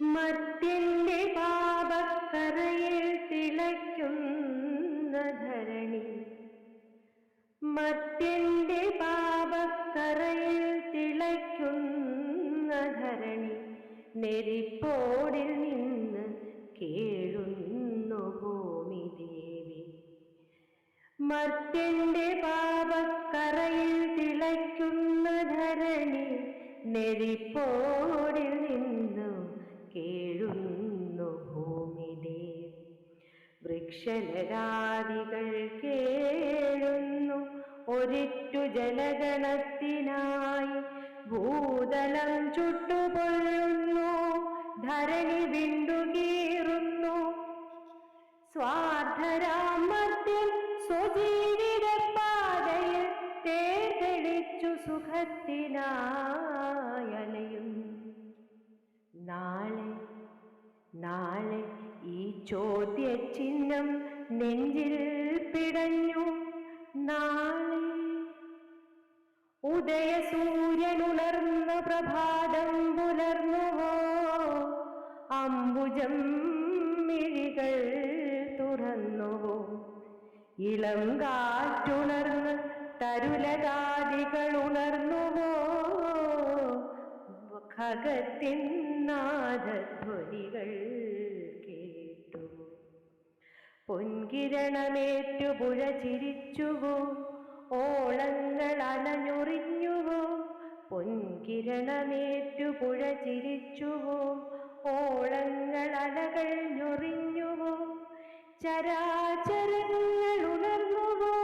മർത്യന്റെ പാപക്കറയിൽ തിളയ്ക്കുന്ന ധരണി, മർത്യന്റെ പാപക്കറയിൽ തിളയ്ക്കുന്ന ധരണി, നെരിപ്പോടിൽ നിന്ന് കേഴുന്നു ഭൂമിദേവി. മർത്യന്റെ പാപക്കറയിൽ തിളയ്ക്കുന്ന ധരണി, നെരിപ്പോടിൽ നിന്നു കേഴുന്നു ഭൂമിദേവി. വൃക്ഷലതാദികൾ കേഴുന്നു ഒരിറ്റു ജലഗണത്തിനായി. ഭൂതലം ചുട്ടുപൊള്ളുന്നു, ധരണി വിണ്ടുകീറുന്നു. സ്വാർത്ഥരാം മർത്യൻ സ്വജീവിതപാതയിൽ തേതെളിച്ചു സുഖത്തിനായലയുന്നു. നാളെ നാളെ ഈ ചോദ്യചിഹ്നം നെഞ്ചിൽ പിടഞ്ഞു. നാളെ ഉദയസൂര്യനുണർന്ന പ്രഭാതം പുലർന്നുവോ? അംബുജം മിഴികൾ തുറന്നുവോ? ഇളം കാറ്റുണർന്ന് തരുലതാദികൾ ഉണർന്നുവോ? ഖഗത്തിൻ നാദധ്വനികൾ കേട്ടു. പൊൻകിരണമേറ്റു പുഴ ചിരിച്ചുവോ? ഓളങ്ങൾ അലഞ്ഞൊറിഞ്ഞുവോ? പൊൻകിരണമേറ്റു പുഴ ചിരിച്ചുവോ? ഓളങ്ങൾ അലകൾ ഞൊറിഞ്ഞുവോ? ചരാചരങ്ങൾ ഉണർന്നുവോ?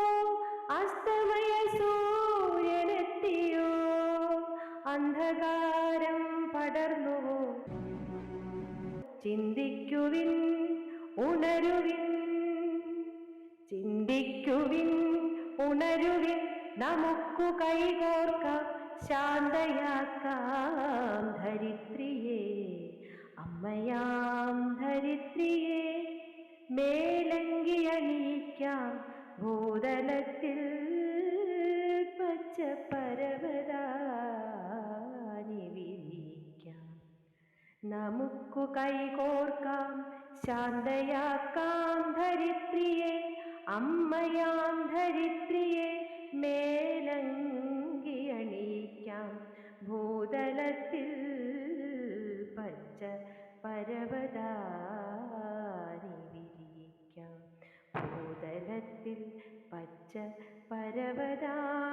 അസ്തമയ സൂര്യനെത്തിയോ? അന്ധകാരം പടർന്നുവോ? ചിന്തിക്കുവിൻ, ഉണരുവിൻ, ചിന്തിക്കുവിൻ, ഉണരുവിൻ. നമുക്കു കൈകോർക്കാം, ശാന്തയാക്കാം ധരിത്രിയെ, അമ്മയാം ധരിത്രിയെ. മേലങ്കി അണിയിക്കാം, ഭൂതലത്തിൽ പച്ചപ്പരവതാനി വിരിക്കാം. നമുക്കു കൈകോർക്കാം, ശാന്തയാക്കാം ധരിത്രിയെ, അമ്മയാം ധരിത്രിയെ. മേലങ്കി അണിയിക്കാം, ഭൂതലത്തിൽ പച്ച പരവതാനി വിരിക്കാം. ഭൂതലത്തിൽ പച്ച പരവതാനി